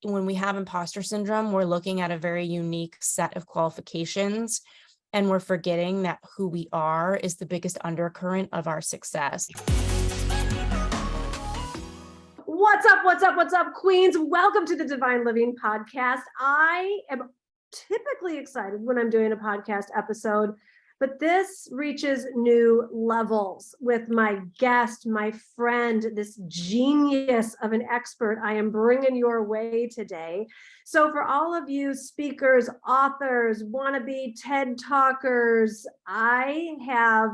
when we have imposter syndrome, we're looking at a very unique set of qualifications, and we're forgetting that who we are is the biggest undercurrent of our success. What's up, queens? Welcome to the Divine Living Podcast. I am typically excited when I'm doing a podcast episode, but this reaches new levels with my guest, my friend, this genius of an expert I am bringing your way today. So for all of you speakers, authors, wannabe TED talkers, I have,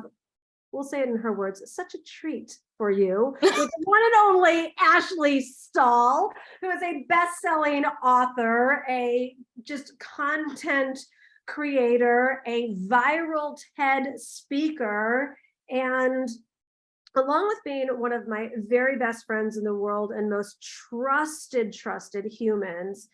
we'll say it in her words, such a treat for you, with the one and only Ashley Stahl, who is a best-selling author, a just content creator, a viral TED speaker, and along with being one of my very best friends in the world and most trusted humans,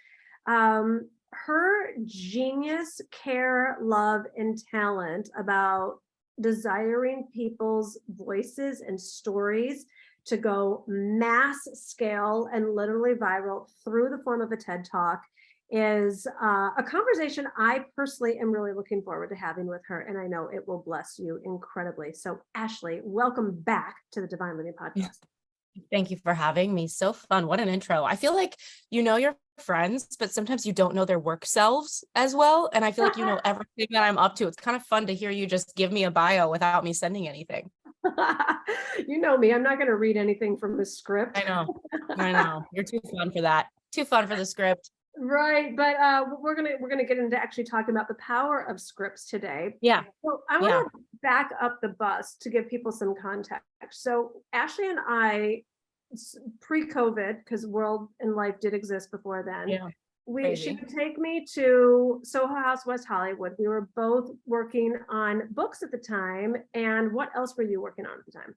her genius, care, love, and talent about desiring people's voices and stories to go mass scale and literally viral through the form of a TED Talk is a conversation I personally am really looking forward to having with her, and I know it will bless you incredibly. So Ashley, welcome back to the Divine Living Podcast. Thank you for having me. So fun. What an intro. I feel like you know your friends, but sometimes you don't know their work selves as well. And I feel like you know everything that I'm up to. It's kind of fun to hear you just give me a bio without me sending anything. You know me, I'm not going to read anything from the script. I know. You're too fun for that. Too fun for the script. Right, but we're gonna get into actually talking about the power of scripts today. Yeah. So I want to back up the bus to give people some context. So Ashley and I, pre-COVID, because world and life did exist before then. She would take me to Soho House, West Hollywood. We were both working on books at the time. And what else were you working on at the time?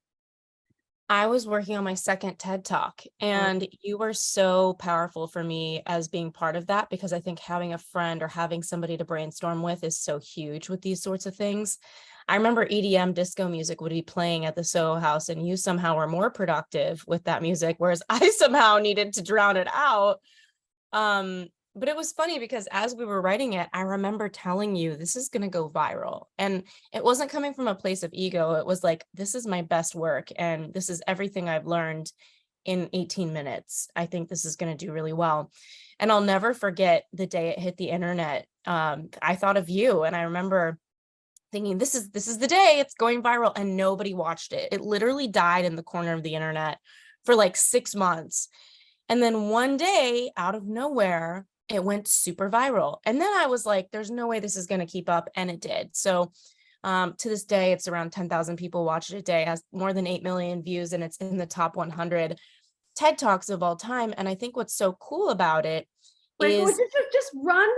I was working on my second TED Talk, and you were so powerful for me as being part of that, because I think having a friend or having somebody to brainstorm with is so huge with these sorts of things. I remember EDM disco music would be playing at the Soho House, and you somehow were more productive with that music, whereas I somehow needed to drown it out. But it was funny because as we were writing it, I remember telling you, this is going to go viral. And it wasn't coming from a place of ego. It was like, this is my best work. And this is everything I've learned in 18 minutes. I think this is going to do really well. And I'll never forget the day it hit the internet. I thought of you, and I remember thinking, this is the day it's going viral, and nobody watched it. It literally died in the corner of the internet for like 6 months. And then one day, out of nowhere, it went super viral. And then I was like, there's no way this is going to keep up. And it did. So to this day, it's around 10,000 people watch it a day, has more than 8 million views, and it's in the top 100 TED Talks of all time. And I think what's so cool about it is... Just run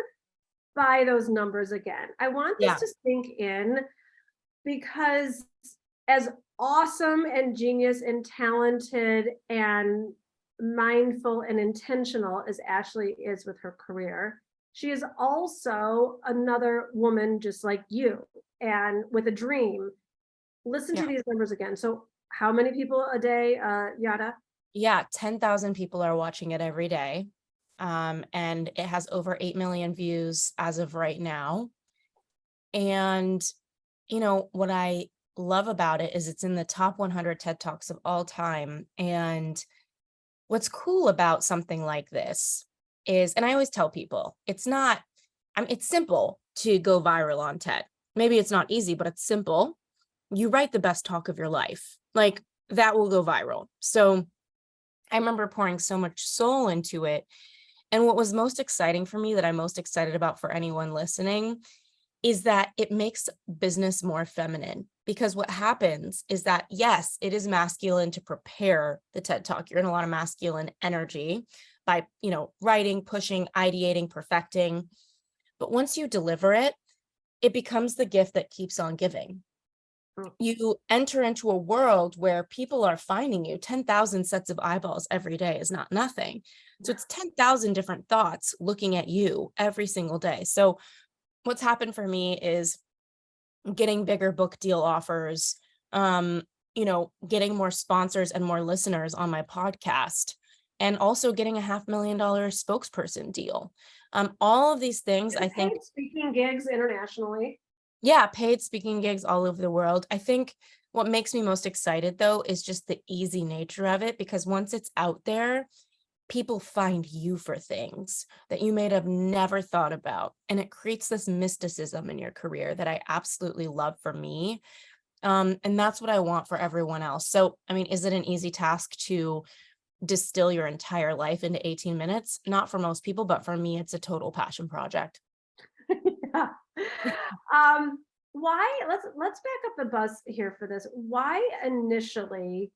by those numbers again. I want this to sink in, because as awesome and genius and talented and mindful and intentional as Ashley is with her career, she is also another woman just like you and with a dream. Listen to these numbers again. So how many people a day, Yada? 10,000 people are watching it every day. And it has over 8 million views as of right now. And, you know, what I love about it is it's in the top 100 TED Talks of all time. And what's cool about something like this is, and I always tell people, it's simple to go viral on TED. Maybe it's not easy, but it's simple. You write the best talk of your life, like that will go viral. So I remember pouring so much soul into it. And what was most exciting for me, that I'm most excited about for anyone listening, is that it makes business more feminine. Because what happens is that, yes, it is masculine to prepare the TED Talk. You're in a lot of masculine energy by, writing, pushing, ideating, perfecting. But once you deliver it, it becomes the gift that keeps on giving. You enter into a world where people are finding you. 10,000 sets of eyeballs every day is not nothing. So it's 10,000 different thoughts looking at you every single day. So what's happened for me is getting bigger book deal offers, getting more sponsors and more listeners on my podcast. and also getting a $500,000 spokesperson deal. All of these things, I think, Paid speaking gigs internationally. yeah, paid speaking gigs all over the world. I think what makes me most excited though is just the easy nature of it, because once it's out there, people find you for things that you may have never thought about. And it creates this mysticism in your career that I absolutely love for me. And that's what I want for everyone else. So, I mean, is it an easy task to distill your entire life into 18 minutes? Not for most people, but for me, it's a total passion project. Yeah. Why, let's back up the bus here for this. Why initially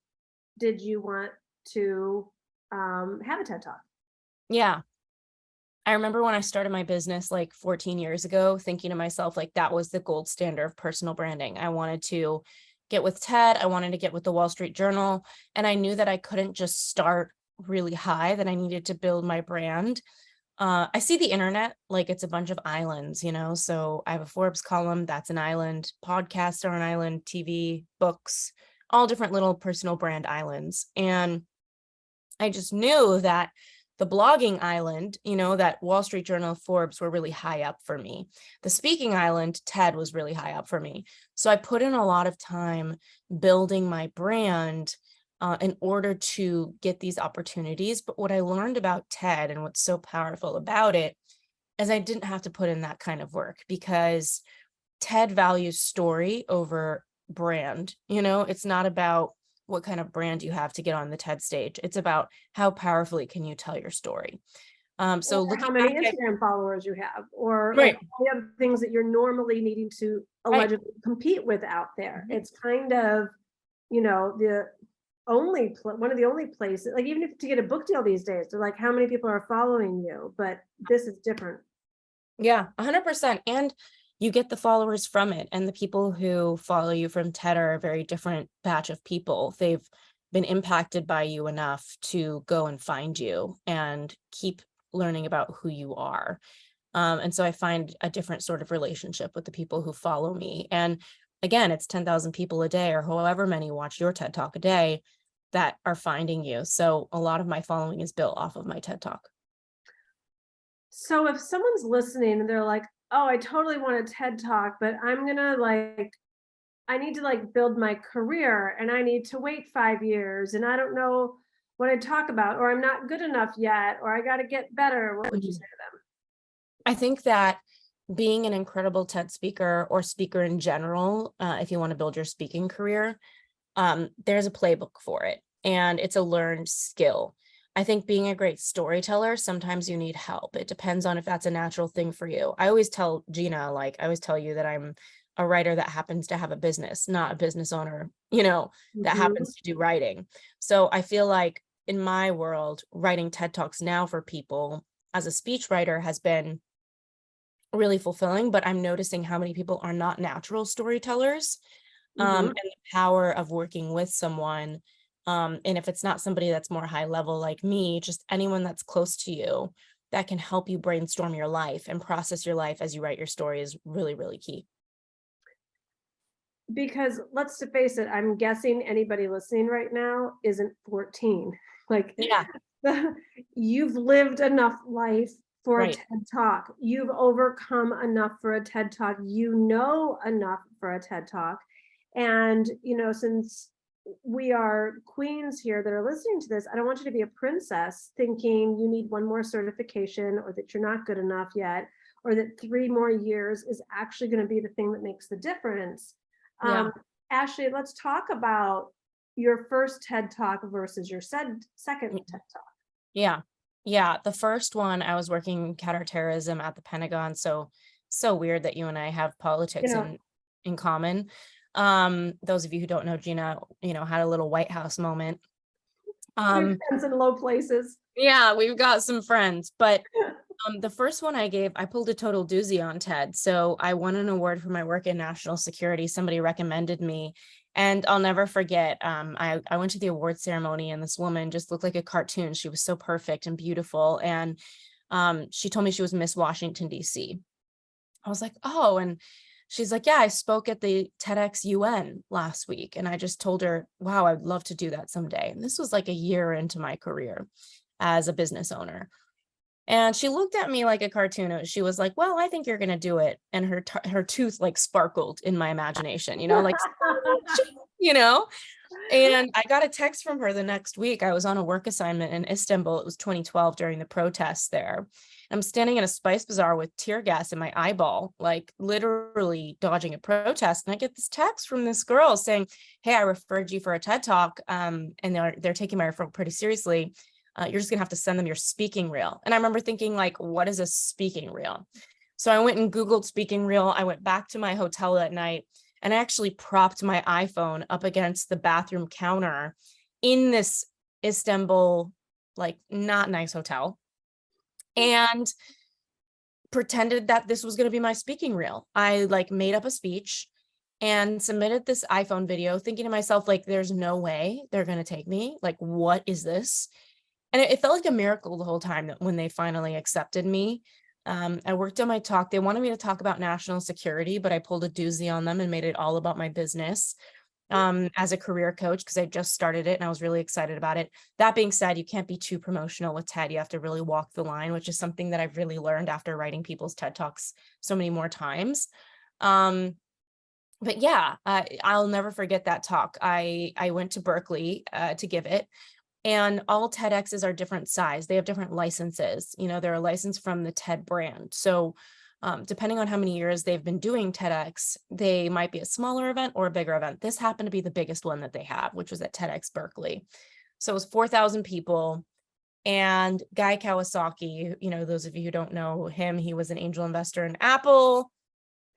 did you want to have a TED Talk? Yeah. I remember when I started my business like 14 years ago, thinking to myself, like, that was the gold standard of personal branding. I wanted to get with TED. I wanted to get with the Wall Street Journal. And I knew that I couldn't just start really high, that I needed to build my brand. I see the internet like it's a bunch of islands, so I have a Forbes column, that's an island, podcasts are an island, TV, books, all different little personal brand islands. And I just knew that the blogging island, that Wall Street Journal, Forbes were really high up for me. The speaking island, TED, was really high up for me. So I put in a lot of time building my brand in order to get these opportunities. But what I learned about TED and what's so powerful about it is I didn't have to put in that kind of work, because TED values story over brand. It's not about what kind of brand you have to get on the TED stage. It's about how powerfully can you tell your story. So Or how looking many back at, Instagram followers you have, or right, like all the other things that you're normally needing to right. allegedly compete with out there. Mhm. It's kind of, the one of the only places, like even if to get a book deal these days, they're like, how many people are following you? But this is different. Yeah, 100%. And you get the followers from it. And the people who follow you from TED are a very different batch of people. They've been impacted by you enough to go and find you and keep learning about who you are. And so I find a different sort of relationship with the people who follow me. And again, it's 10,000 people a day, or however many watch your TED Talk a day, that are finding you. So a lot of my following is built off of my TED Talk. So if someone's listening and they're like, oh, I totally want a TED Talk, but I need to build my career and I need to wait 5 years and I don't know what I talk about, or I'm not good enough yet, or I got to get better. What would you say to them? I think that being an incredible TED speaker or speaker in general, if you want to build your speaking career, there's a playbook for it, and it's a learned skill. I think being a great storyteller, sometimes you need help. It depends on if that's a natural thing for you. I always tell Gina, I always tell you that I'm a writer that happens to have a business, not a business owner, that Mhm. happens to do writing. So I feel like in my world, writing TED Talks now for people as a speechwriter has been really fulfilling, but I'm noticing how many people are not natural storytellers, Mhm. and the power of working with someone. And if it's not somebody that's more high level like me, just anyone that's close to you that can help you brainstorm your life and process your life as you write your story is really, really key. Because let's face it, I'm guessing anybody listening right now isn't 14. Like Yeah, you've lived enough life for a right. TED Talk. You've overcome enough for a TED Talk. You know enough for a TED Talk. And, since we are queens here that are listening to this, I don't want you to be a princess thinking you need one more certification, or that you're not good enough yet, or that 3 more years is actually going to be the thing that makes the difference. Yeah. Um, Ashley, let's talk about your first TED Talk versus your second TED Talk. Yeah. Yeah. The first one, I was working counter-terrorism at the Pentagon. So weird that you and I have You politics know, in common. Those of you who don't know, Gina, had a little White House moment. we have Um, friends in low places. yeah, we've got some friends, but the first one I gave, I pulled a total doozy on TED. So I won an award for my work in national security. Somebody recommended me. And I'll never forget, I went to the award ceremony and this woman just looked like a cartoon. She was so perfect and beautiful. And she told me she was Miss Washington, D.C. I was like, oh, and she's like, yeah, I spoke at the TEDx UN last week. And I just told her, wow, I'd love to do that someday. And this was like a year into my career. as a business owner. And she looked at me like a cartoon. She was like, well, I think you're going to do it. And her tooth like sparkled in my imagination, like, you know, and I got a text from her the next week. I was on a work assignment in Istanbul. It was 2012 during the protests there. I'm standing in a spice bazaar with tear gas in my eyeball, like literally dodging a protest. And I get this text from this girl saying, hey, I referred you for a TED Talk. And they're taking my referral pretty seriously. You're just gonna have to send them your speaking reel. And I remember thinking, like, what is a speaking reel? So I went and Googled speaking reel. I went back to my hotel that night and I actually propped my iPhone up against the bathroom counter in this Istanbul, like, not nice hotel, and pretended that this was going to be my speaking reel. I like made up a speech and submitted this iPhone video thinking to myself, like, there's no way they're going to take me. Like, what is this? And it felt like a miracle the whole time that when they finally accepted me. I worked on my talk. They wanted me to talk about national security, but I pulled a doozy on them and made it all about my business as a career coach, because I just started it and I was really excited about it. That being said, you can't be too promotional with TED. You have to really walk the line, which is something that I've really learned after writing people's TED Talks so many more times. But yeah, I'll never forget that talk. I went to Berkeley to give it. And all TEDx's are different size. They have different licenses. They're a license from the TED brand. So depending on how many years they've been doing TEDx, they might be a smaller event or a bigger event. This happened to be the biggest one that they have, which was at TEDx Berkeley. So it was 4,000 people. And Guy Kawasaki, those of you who don't know him, he was an angel investor in Apple.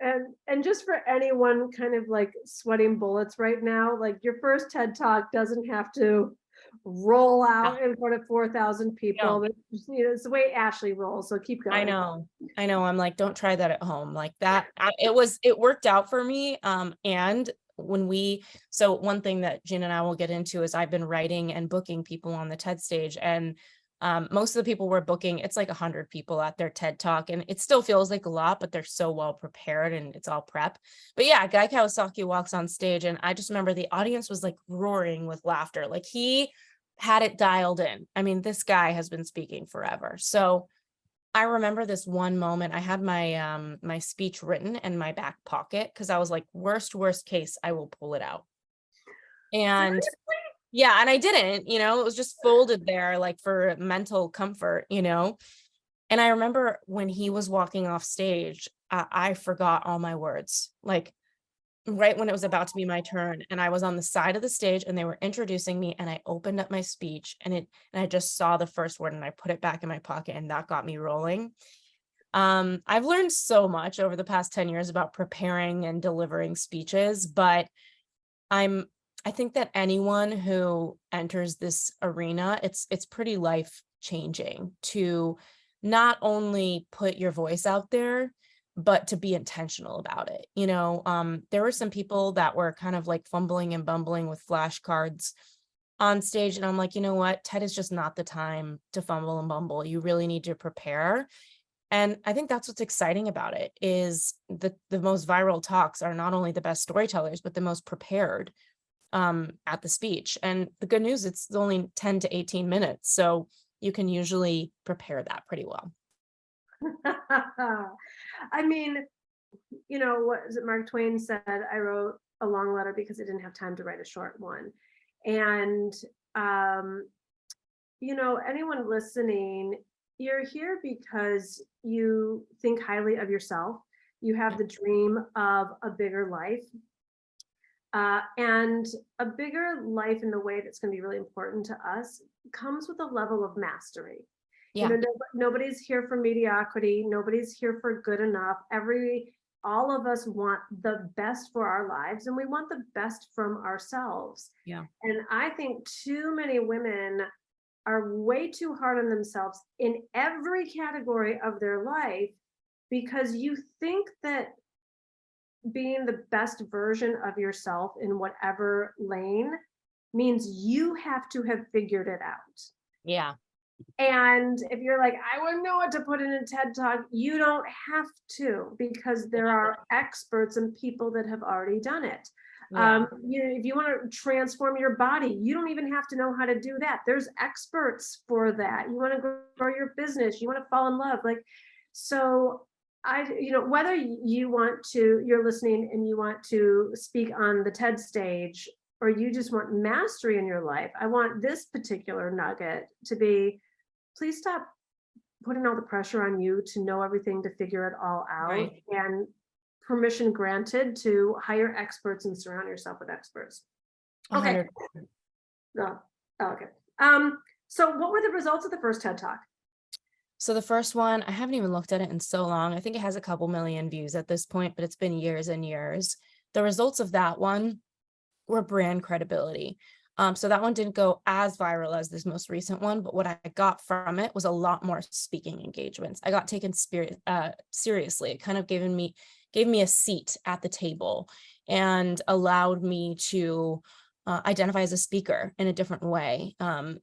And just for anyone kind of like sweating bullets right now, like your first TED Talk doesn't have to roll out in front of 4,000 people. But, it's the way Ashley rolls. So keep going. I know. I'm like, don't try that at home like that. It worked out for me. And so one thing that Gina and I will get into is I've been writing and booking people on the TED stage, and most of the people we're booking, it's like 100 people at their TED Talk, and it still feels like a lot, but they're so well prepared and it's all prep. But yeah, Guy Kawasaki walks on stage and I just remember the audience was like roaring with laughter. Like he had it dialed in. I mean, this guy has been speaking forever. So I remember this one moment. I had my my speech written in my back pocket because I was like, worst case, I will pull it out. And yeah, and I didn't, it was just folded there like for mental comfort, And I remember when he was walking off stage, I forgot all my words, like right when it was about to be my turn. And I was on the side of the stage and they were introducing me and I opened up my speech and I just saw the first word and I put it back in my pocket and that got me rolling. I've learned so much over the past 10 years about preparing and delivering speeches, but I think that anyone who enters this arena, it's pretty life changing to not only put your voice out there, but to be intentional about it. There were some people that were kind of like fumbling and bumbling with flashcards on stage. And I'm like, you know what? TED is just not the time to fumble and bumble. You really need to prepare. And I think that's what's exciting about it is the most viral talks are not only the best storytellers, but the most prepared at the speech. And the good news, it's only 10 to 18 minutes. So you can usually prepare that pretty well. I mean, what is it? Mark Twain said, I wrote a long letter because I didn't have time to write a short one. And, anyone listening, you're here because you think highly of yourself. You have the dream of a bigger life. And a bigger life in the way that's going to be really important to us comes with a level of mastery. Yeah. Nobody's here for mediocrity. Nobody's here for good enough. All of us want the best for our lives and we want the best from ourselves. Yeah. And I think too many women are way too hard on themselves in every category of their life because you think that being the best version of yourself in whatever lane means you have to have figured it out. Yeah. And if you're like, I wouldn't know what to put in a TED Talk, you don't have to, because there are experts and people that have already done it. Yeah. If you want to transform your body, you don't even have to know how to do that. There's experts for that. You want to grow your business, you want to fall in love. Like, so whether you're listening and you want to speak on the TED stage, or you just want mastery in your life, I want this particular nugget to be, please stop putting all the pressure on you to know everything, to figure it all out. Right. And permission granted to hire experts and surround yourself with experts. Okay. 100. No. Okay. So what were the results of the first TED Talk? So the first one, I haven't even looked at it in so long. I think it has a couple million views at this point, but it's been years and years. The results of that one were brand credibility. So that one didn't go as viral as this most recent one, but what I got from it was a lot more speaking engagements. I got taken seriously. It kind of gave me a seat at the table and allowed me to identify as a speaker in a different way.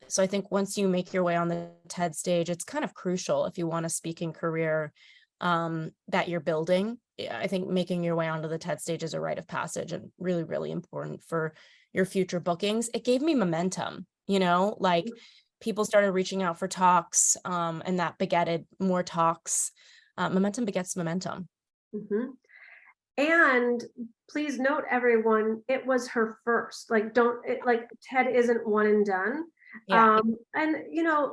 So I think once you make your way on the TED stage, it's kind of crucial if you want a speaking career that you're building. I think making your way onto the TED stage is a rite of passage and really, really important for your future bookings. It gave me momentum, like people started reaching out for talks, and that begetted more talks. Momentum begets momentum. Mm-hmm. And please note, everyone, it was her first. Like, TED isn't one and done. Yeah. And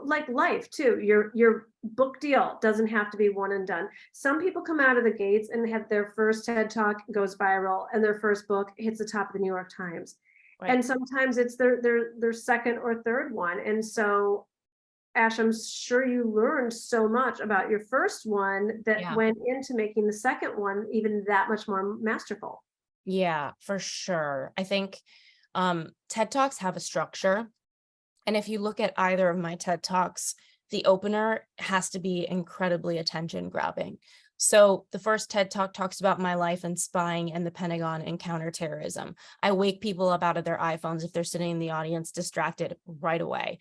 like life too, your book deal doesn't have to be one and done. Some people come out of the gates and have their first TED Talk goes viral, and their first book hits the top of the New York Times. Right. And sometimes it's their second or third one. And so, Ash, I'm sure you learned so much about your first one that went into making the second one even that much more masterful. Yeah, for sure. I think TED Talks have a structure. And if you look at either of my TED Talks, the opener has to be incredibly attention grabbing. So the first TED Talk talks about my life in spying and the Pentagon and counter-terrorism. I wake people up out of their iPhones if they're sitting in the audience distracted right away.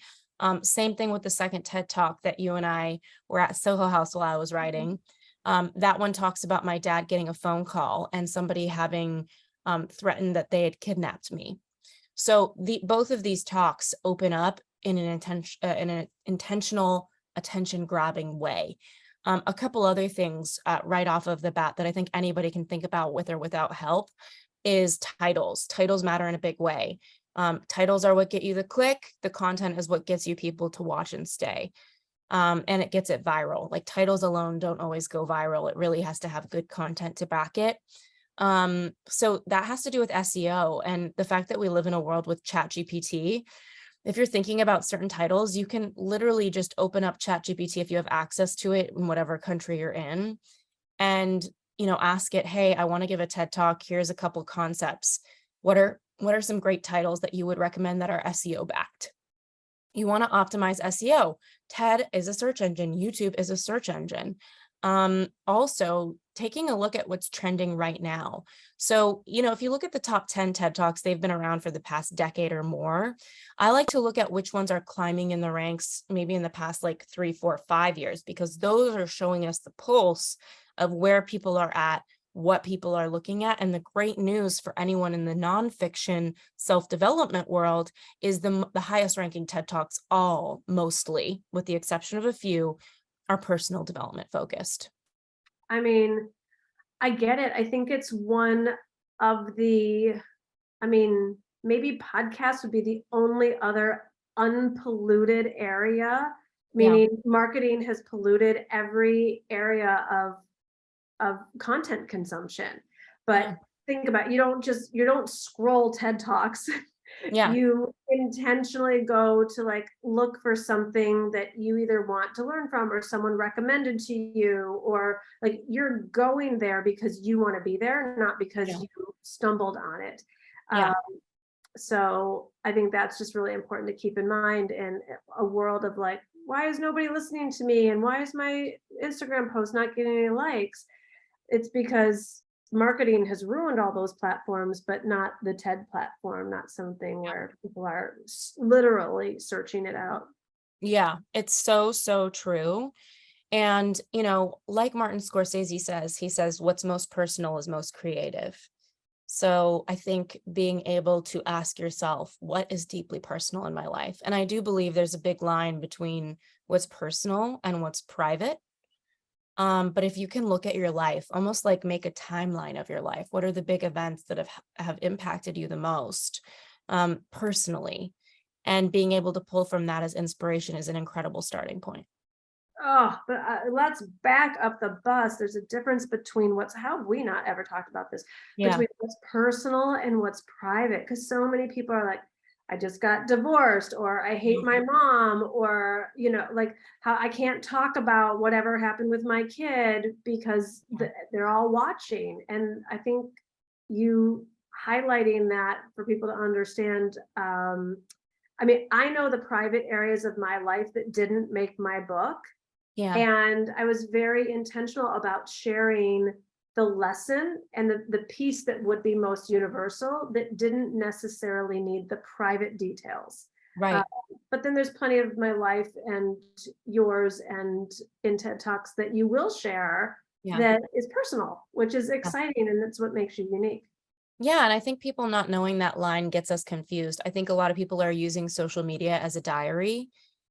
Same thing with the second TED Talk that you and I were at Soho House while I was writing. That one talks about my dad getting a phone call and somebody having threatened that they had kidnapped me. So both of these talks open up in an intentional, attention-grabbing way. A couple other things right off of the bat that I think anybody can think about with or without help is titles. Titles matter in a big way. Titles are what get you the click. The content is what gets you people to watch and stay. And it gets it viral. Like, titles alone don't always go viral. It really has to have good content to back it. So that has to do with SEO and the fact that we live in a world with ChatGPT. If you're thinking about certain titles, you can literally just open up ChatGPT if you have access to it in whatever country you're in, and ask it, hey, I want to give a TED Talk. Here's a couple concepts. What are some great titles that you would recommend that are SEO backed? You want to optimize SEO. TED is a search engine. YouTube is a search engine. Also taking a look at what's trending right now. So, if you look at the top 10 TED Talks, they've been around for the past decade or more. I like to look at which ones are climbing in the ranks, maybe in the past like 3, 4, 5 years, because those are showing us the pulse of where people are at, what people are looking at. And the great news for anyone in the nonfiction self-development world is the highest ranking TED Talks, all mostly, with the exception of a few, are personal development focused. I mean, I get it. I think it's one of the, maybe podcasts would be the only other unpolluted area, meaning marketing has polluted every area of content consumption. But think about it, you don't scroll TED Talks. You intentionally go to look for something that you either want to learn from or someone recommended to you, or you're going there because you want to be there, not because you stumbled on it. So I think that's just really important to keep in mind in a world of why is nobody listening to me, and why is my Instagram post not getting any likes? It's because marketing has ruined all those platforms, but not the TED platform, not something where people are literally searching it out. Yeah, it's so, so true. And, like Martin Scorsese says, he says, what's most personal is most creative. So I think being able to ask yourself, what is deeply personal in my life? And I do believe there's a big line between what's personal and what's private. But if you can look at your life, almost like make a timeline of your life, what are the big events that have impacted you the most, personally? And being able to pull from that as inspiration is an incredible starting point. Oh, but let's back up the bus. There's a difference between how have we not ever talked about this? Yeah. Between what's personal and what's private. Because so many people are like, I just got divorced, or I hate my mom, or, like how I can't talk about whatever happened with my kid because they're all watching. And I think you highlighting that for people to understand. I mean, I know the private areas of my life that didn't make my book. Yeah. And I was very intentional about sharing the lesson and the piece that would be most universal that didn't necessarily need the private details. Right. But then there's plenty of my life and yours and in TED Talks that you will share that is personal, which is exciting. And that's what makes you unique. Yeah. And I think people not knowing that line gets us confused. I think a lot of people are using social media as a diary,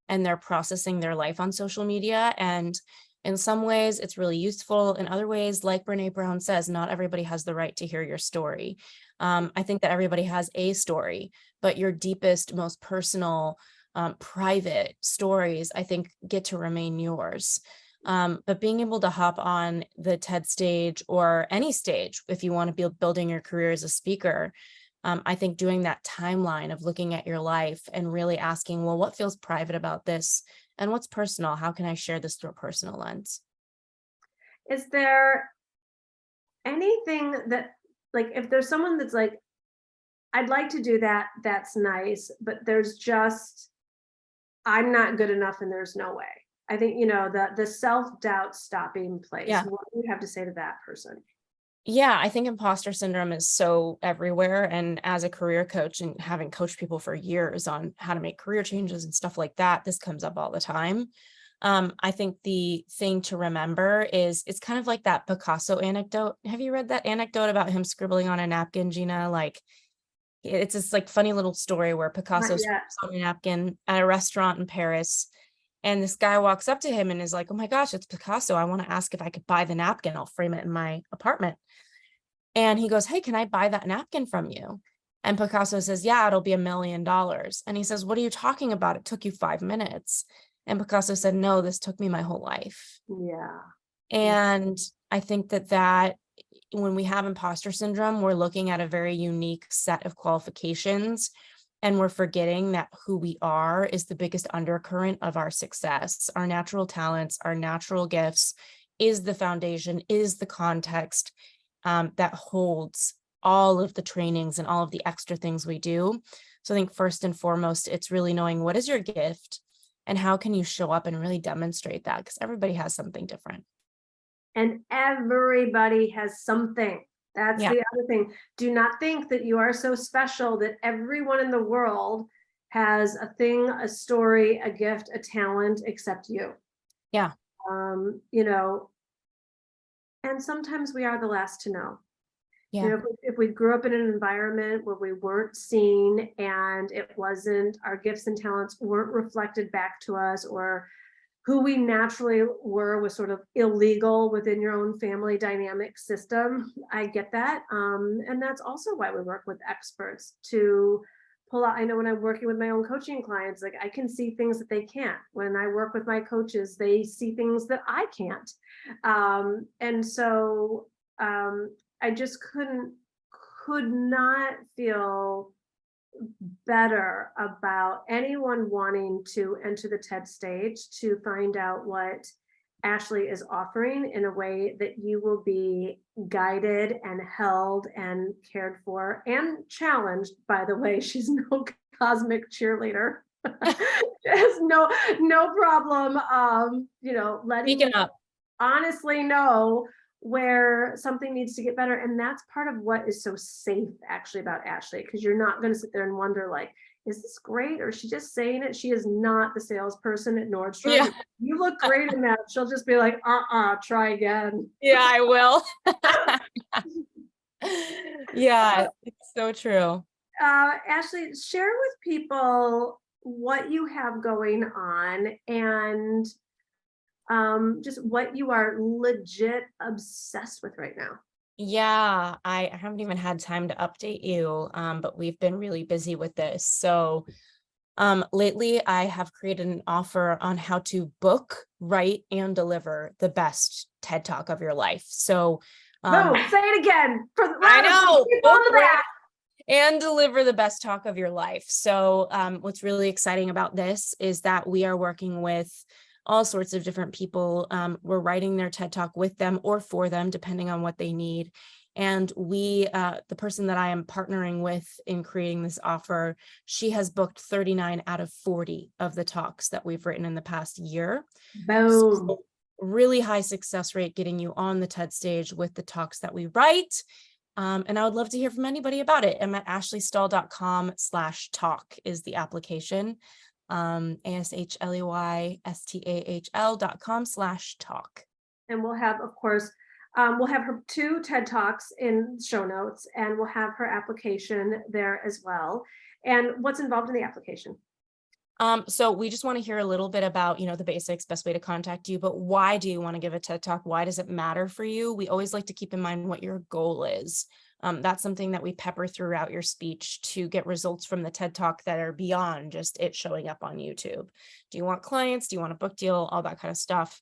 and they're processing their life on social media. And in some ways it's really useful. In other ways, like Brene Brown says, not everybody has the right to hear your story. I think that everybody has a story, but your deepest, most personal, private stories, I think, get to remain yours. But being able to hop on the TED stage or any stage, if you want to be building your career as a speaker, I think doing that timeline of looking at your life and really asking, well, what feels private about this and what's personal? How can I share this through a personal lens? Is there anything that, like, if there's someone that's like, I'd like to do that, that's nice, but I'm not good enough and there's no way. I think, the self-doubt stopping place. Yeah. What do you have to say to that person? Yeah, I think imposter syndrome is so everywhere. And as a career coach and having coached people for years on how to make career changes and stuff like that, this comes up all the time. I think the thing to remember is it's kind of like that Picasso anecdote. Have you read that anecdote about him scribbling on a napkin, Gina? Like, it's this like funny little story where Picasso scribbles on a napkin at a restaurant in Paris. And this guy walks up to him and is like, oh my gosh, it's Picasso. I want to ask if I could buy the napkin. I'll frame it in my apartment. And he goes, hey, can I buy that napkin from you? And Picasso says, yeah, it'll be $1 million. And he says, what are you talking about? It took you 5 minutes. And Picasso said, no, this took me my whole life. Yeah. And I think that when we have imposter syndrome, we're looking at a very unique set of qualifications, and we're forgetting that who we are is the biggest undercurrent of our success. Our natural talents, our natural gifts is the foundation, is the context that holds all of the trainings and all of the extra things we do. So I think first and foremost, it's really knowing what is your gift and how can you show up and really demonstrate that, because everybody has something different. And everybody has something. That's the other thing. Do not think that you are so special that everyone in the world has a thing, a story, a gift, a talent, except you. Yeah. And sometimes we are the last to know. Yeah. If we grew up in an environment where we weren't seen and our gifts and talents weren't reflected back to us, or who we naturally were was sort of illegal within your own family dynamic system. I get that. And that's also why we work with experts to pull out. I know when I'm working with my own coaching clients, like I can see things that they can't. When I work with my coaches, they see things that I can't. And so I just could not feel better about anyone wanting to enter the TED stage to find out what Ashley is offering in a way that you will be guided and held and cared for and challenged. By the way, she's no cosmic cheerleader. There's no problem. Letting you honestly know where something needs to get better. And that's part of what is so safe actually about Ashley, because you're not going to sit there and wonder, like, is this great? Or is she just saying it? She is not the salesperson at Nordstrom. Yeah. You look great in that. She'll just be like, try again. Yeah, I will. Yeah, it's so true. Ashley, share with people what you have going on and just what you are legit obsessed with right now. Yeah, I haven't even had time to update you, but we've been really busy with this. So lately I have created an offer on how to book, write, and deliver the best TED Talk of your life. So Boom, say it again for the I round of know, people in book, the write, back. and deliver the best talk of your life. So what's really exciting about this is that we are working with all sorts of different people. We're writing their TED Talk with them or for them, depending on what they need. And the person that I am partnering with in creating this offer, she has booked 39 out of 40 of the talks that we've written in the past year. Boom. So really high success rate getting you on the TED stage with the talks that we write. And I would love to hear from anybody about it. I'm at ashleystahl.com/talk is the application. ASHLEYSTAHL.com/talk. And we'll have, of course, we'll have her 2 TED Talks in show notes, and we'll have her application there as well. And what's involved in the application? So we just want to hear a little bit about, the basics, best way to contact you, but why do you want to give a TED Talk? Why does it matter for you? We always like to keep in mind what your goal is. That's something that we pepper throughout your speech to get results from the TED Talk that are beyond just it showing up on YouTube. Do you want clients? Do you want a book deal? All that kind of stuff.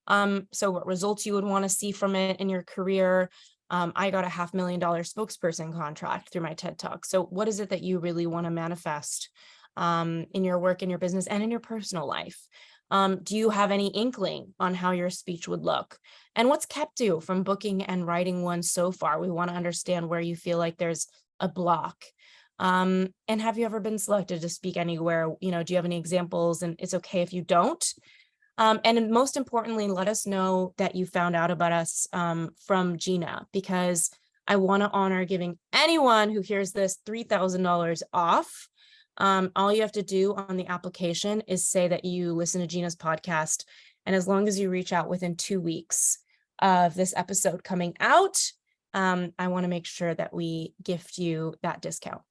So what results you would want to see from it in your career? I got a $500,000 spokesperson contract through my TED Talk. So what is it that you really want to manifest in your work, in your business, and in your personal life? Do you have any inkling on how your speech would look? And what's kept you from booking and writing one so far? We want to understand where you feel like there's a block. And have you ever been selected to speak anywhere? Do you have any examples? And it's okay if you don't. And most importantly, let us know that you found out about us from Gina, because I want to honor giving anyone who hears this $3,000 off. All you have to do on the application is say that you listen to Gina's podcast. And as long as you reach out within 2 weeks of this episode coming out, I want to make sure that we gift you that discount.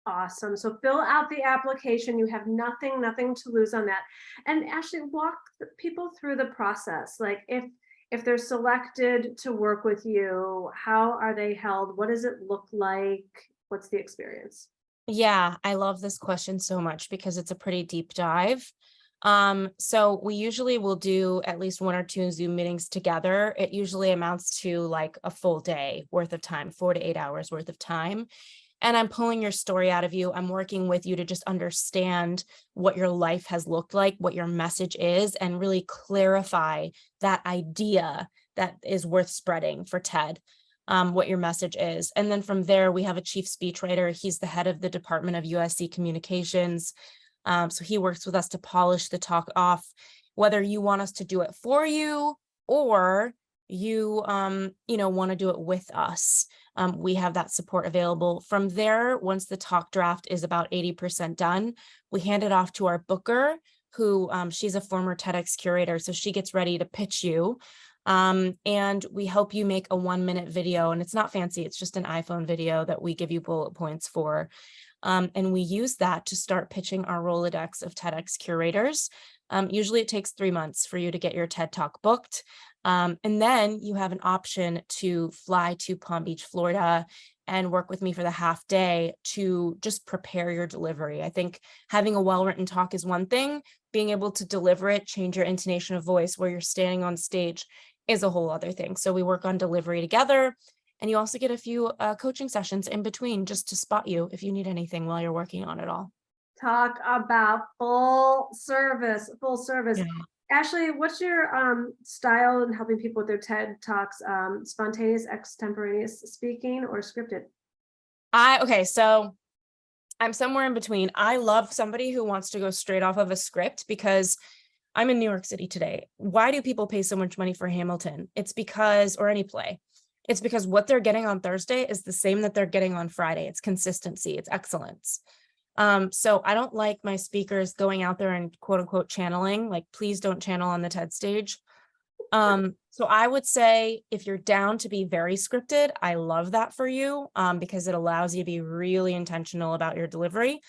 Awesome. So fill out the application. You have nothing to lose on that. And Ashley, walk people through the process. Like if they're selected to work with you, how are they held? What does it look like? What's the experience? Yeah, I love this question so much because it's a pretty deep dive. So we usually will do at least 1 or 2 Zoom meetings together. It usually amounts to like a full day worth of time, 4 to 8 hours worth of time. And I'm pulling your story out of you. I'm working with you to just understand what your life has looked like, what your message is, and really clarify that idea that is worth spreading for TED. What your message is. And then from there, we have a chief speechwriter. He's the head of the Department of USC Communications. So he works with us to polish the talk off, whether you want us to do it for you or you, want to do it with us. We have that support available. From there, once the talk draft is about 80% done, we hand it off to our booker, who she's a former TEDx curator. So she gets ready to pitch you. And we help you make a 1-minute video, and it's not fancy. It's just an iPhone video that we give you bullet points for. And we use that to start pitching our Rolodex of TEDx curators. Usually it takes 3 months for you to get your TED Talk booked. And then you have an option to fly to Palm Beach, Florida, and work with me for the half day to just prepare your delivery. I think having a well-written talk is one thing. Being able to deliver it, change your intonation of voice where you're standing on stage is a whole other thing. So we work on delivery together, and you also get a few coaching sessions in between just to spot you if you need anything while you're working on it all. Talk about full service. Yeah. Ashley, what's your style in helping people with their TED Talks? Spontaneous, extemporaneous speaking, or scripted? Okay, so I'm somewhere in between. I love somebody who wants to go straight off of a script because I'm in New York City today. Why do people pay so much money for Hamilton? It's because, or any play, it's because what they're getting on Thursday is the same that they're getting on Friday. It's consistency, it's excellence. So I don't like my speakers going out there and quote unquote channeling, like please don't channel on the TED stage. So I would say if you're down to be very scripted, I love that for you, because it allows you to be really intentional about your delivery.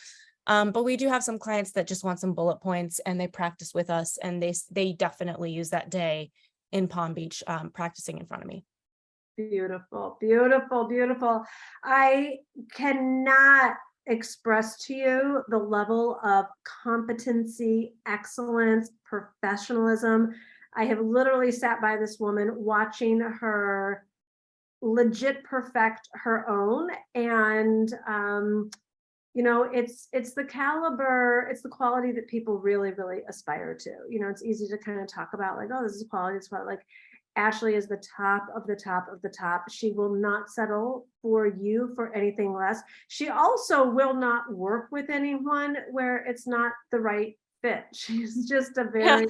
But we do have some clients that just want some bullet points and they practice with us, and they definitely use that day in Palm Beach, practicing in front of me. Beautiful, beautiful, beautiful. I cannot express to you the level of competency, excellence, professionalism. I have literally sat by this woman watching her legit perfect her own. And it's the caliber, it's the quality that people really, really aspire to. It's easy to kind of talk about like, oh, this is quality, it's quality. Like Ashley is the top of the top of the top. She will not settle for you for anything less. She also will not work with anyone where it's not the right fit. She's just a very,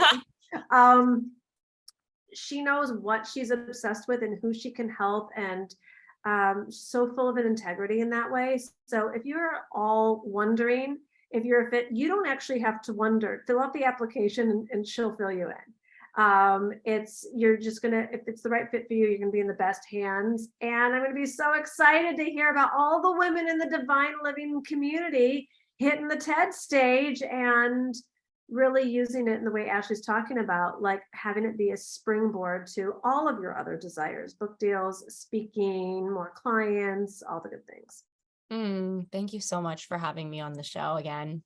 she knows what she's obsessed with and who she can help, and so full of an integrity in that way. So if you're all wondering if you're a fit, you don't actually have to wonder. Fill out the application and she'll fill you in. You're just gonna, if it's the right fit for you, you're gonna be in the best hands. And I'm gonna be so excited to hear about all the women in the Divine Living community hitting the TED stage and really using it in the way Ashley's talking about, like having it be a springboard to all of your other desires, book deals, speaking, more clients, all the good things. Thank you so much for having me on the show again.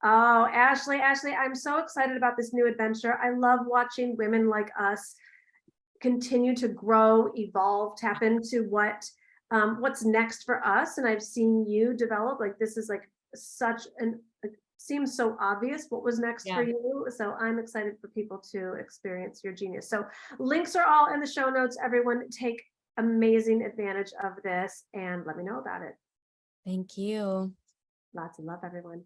Oh, Ashley, I'm so excited about this new adventure. I love watching women like us continue to grow, evolve, tap into what's next for us. And I've seen you develop, like this is like such an, it seems so obvious what was next for you. So I'm excited for people to experience your genius. So links are all in the show notes. Everyone take amazing advantage of this and let me know about it. Thank you. Lots of love, everyone.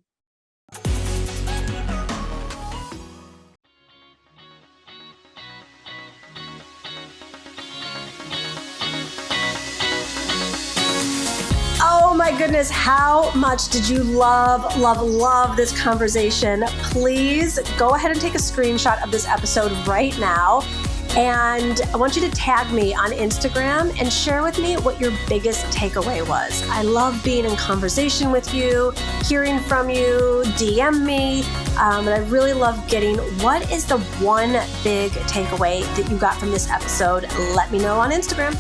Oh my goodness, how much did you love this conversation? Please go ahead and take a screenshot of this episode right now. And I want you to tag me on Instagram and share with me what your biggest takeaway was. I love being in conversation with you, hearing from you, DM me. And I really love getting what is the one big takeaway that you got from this episode. Let me know on Instagram.